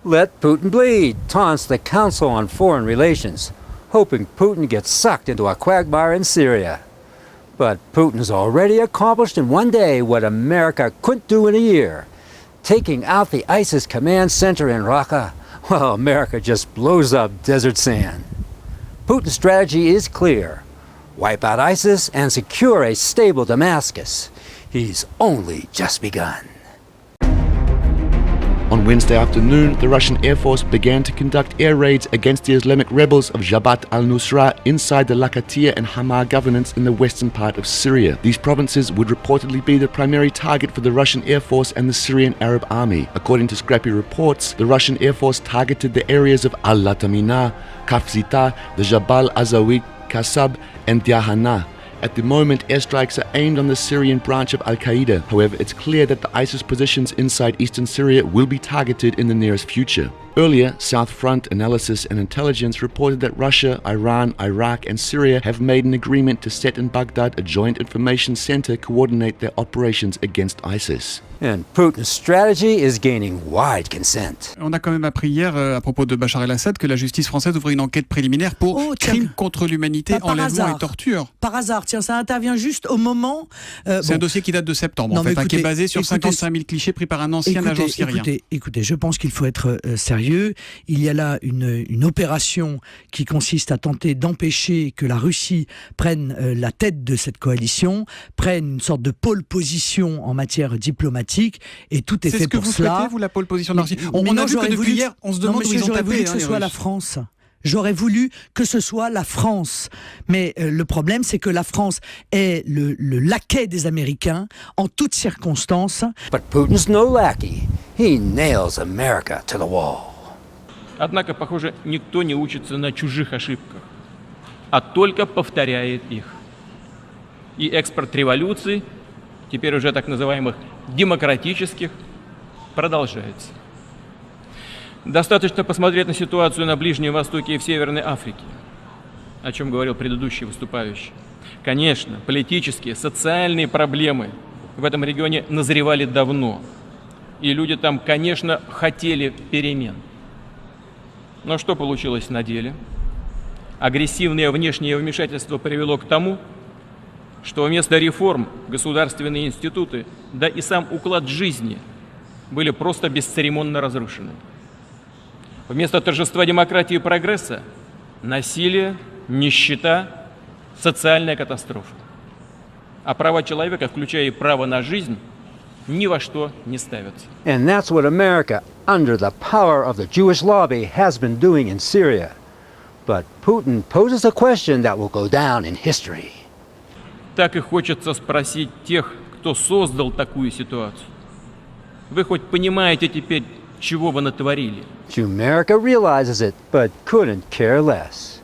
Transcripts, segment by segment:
Let Putin bleed, taunts the Council on Foreign Relations, hoping Putin gets sucked into a quagmire in Syria. But Putin's already accomplished in one day what America couldn't do in a year. Taking out the ISIS command center in Raqqa, well, America just blows up desert sand. Putin's strategy is clear. Wipe out ISIS and secure a stable Damascus. He's only just begun. On Wednesday afternoon, the Russian Air Force began to conduct air raids against the Islamic rebels of Jabhat al-Nusra inside the Latakia and Hama governorates in the western part of Syria. These provinces would reportedly be the primary target for the Russian Air Force and the Syrian Arab Army. According to scrappy reports, the Russian Air Force targeted the areas of Al-Latamina, Kafzita, the Jabal Azawi, Kasab, and Diahana. At the moment, airstrikes are aimed on the Syrian branch of Al-Qaeda. However, it's clear that the ISIS positions inside eastern Syria will be targeted in the nearest future. Earlier, South Front Analysis and Intelligence reported that Russia, Iran, Iraq, and Syria have made an agreement to set in Baghdad a joint information center coordinate their operations against ISIS. And Putin's strategy is gaining wide consent. On a quand même appris hier, à propos de Bachar el-Assad, que la justice française ouvrait une enquête préliminaire pour crimes contre l'humanité, enlèvement et torture. Par hasard, tiens, ça intervient juste au moment... C'est un dossier qui date de septembre, qui est basé sur 55 000 clichés pris par un ancien agent syrien. Écoutez, je pense qu'il faut être sérieux. Il y a là une opération qui consiste à tenter d'empêcher que la Russie prenne la tête de cette coalition, prenne une sorte de pole position en matière diplomatique, et tout est fait pour cela. C'est ce que vous souhaitez, vous, la pole position de la Russie? On a vu que depuis hier, on se demande où ils ont tapé. J'aurais voulu que ce soit la France. J'aurais voulu que ce soit la France. Mais le problème, c'est que la France est le laquais des Américains en toutes circonstances. But Putin's no lackey. He nails America to the wall. Однако, похоже, никто не учится на чужих ошибках, а только повторяет их. И экспорт революций, теперь уже так называемых демократических, продолжается. Достаточно посмотреть на ситуацию на Ближнем Востоке и в Северной Африке, о чем говорил предыдущий выступающий. Конечно, политические, социальные проблемы в этом регионе назревали давно, и люди там, конечно, хотели перемен. Но что получилось на деле? Агрессивное внешнее вмешательство привело к тому, что вместо реформ государственные институты, да и сам уклад жизни были просто бесцеремонно разрушены. Вместо торжества демократии и прогресса – насилие, нищета, социальная катастрофа. А права человека, включая и право на жизнь, ни во что не ставятся. And that's what America, under the power of the Jewish lobby, has been doing in Syria. But Putin poses a question that will go down in history. Так и хочется спросить тех, кто создал такую ситуацию. Вы хоть понимаете теперь, чего вы натворили? America realizes it, but couldn't care less.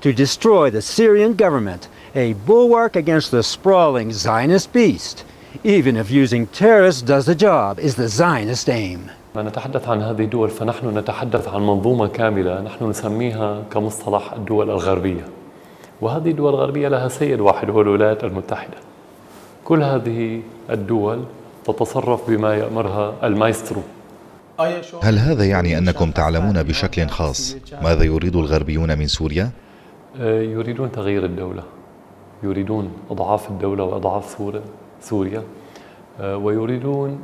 To destroy the Syrian government, a bulwark against the sprawling Zionist beast, even if using terrorists does the job, is the Zionist aim. لما نتحدث عن هذه الدول فنحن نتحدث عن منظومة كاملة نحن نسميها كمصطلح الدول الغربية. وهذه الدول الغربية لها سيد واحد هو الولايات المتحدة. كل هذه الدول تتصرف بما يأمرها المايسترو. هل هذا يعني أنكم تعلمون بشكل خاص ماذا يريد الغربيون من سوريا؟ يريدون تغيير الدولة، يريدون إضعاف الدولة وإضعاف سوريا، ويريدون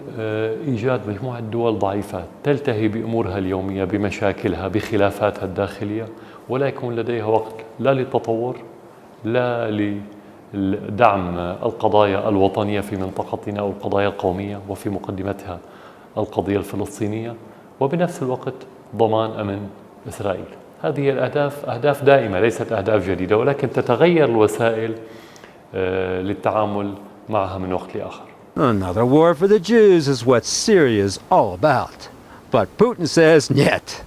إيجاد مجموعة دول ضعيفة تلتهي بأمورها اليومية بمشاكلها بخلافاتها الداخلية ولا يكون لديها وقت لا للتطور لا لدعم القضايا الوطنية في منطقتنا أو القضايا القومية وفي مقدمتها القضية الفلسطينية وبنفس الوقت ضمان أمن إسرائيل. هذه الأهداف أهداف دائمة ليست أهداف جديدة ولكن تتغير الوسائل للتعامل معها من وقت لآخر. Another war for the Jews is what Syria is all about. But Putin says niet.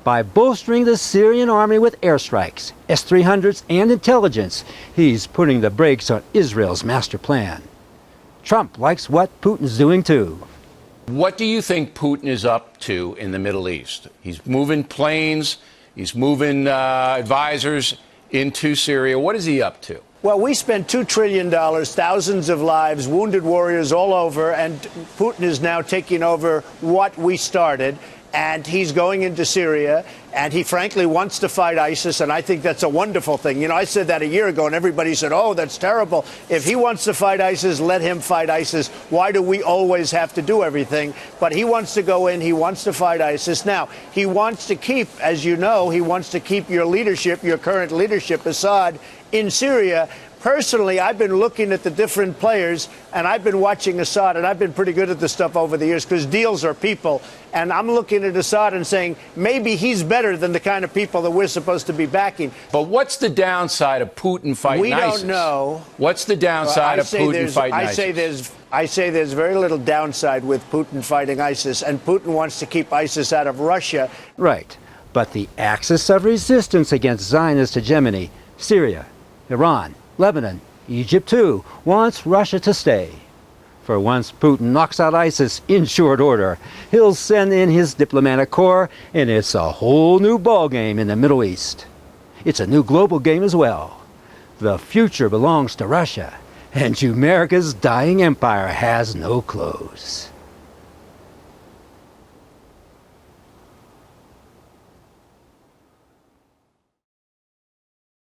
By bolstering the Syrian army with airstrikes, S-300s, and intelligence, he's putting the brakes on Israel's master plan. Trump likes what Putin's doing too. What do you think Putin is up to in the Middle East? He's moving planes, he's moving advisors into Syria. What is he up to? Well, we spent $2 trillion, thousands of lives, wounded warriors all over, and Putin is now taking over what we started. and he's going into Syria, and he frankly wants to fight ISIS, and I think that's a wonderful thing. You know, I said that a year ago, and everybody said, oh, that's terrible. If he wants to fight ISIS, let him fight ISIS. Why do we always have to do everything? But he wants to go in, he wants to fight ISIS. Now, he wants to keep, as you know, he wants to keep your leadership, your current leadership, Assad, in Syria. Personally, I've been looking at the different players, and I've been watching Assad, and I've been pretty good at this stuff over the years because deals are people. And I'm looking at Assad and saying maybe he's better than the kind of people that we're supposed to be backing. But what's the downside of Putin fighting ISIS? We don't know. What's the downside of Putin fighting ISIS? I say there's very little downside with Putin fighting ISIS, and Putin wants to keep ISIS out of Russia. Right. But the axis of resistance against Zionist hegemony, Syria, Iran, Lebanon, Egypt too, wants Russia to stay. For once Putin knocks out ISIS in short order, he'll send in his diplomatic corps, and it's a whole new ballgame in the Middle East. It's a new global game as well. The future belongs to Russia, and America's dying empire has no clothes.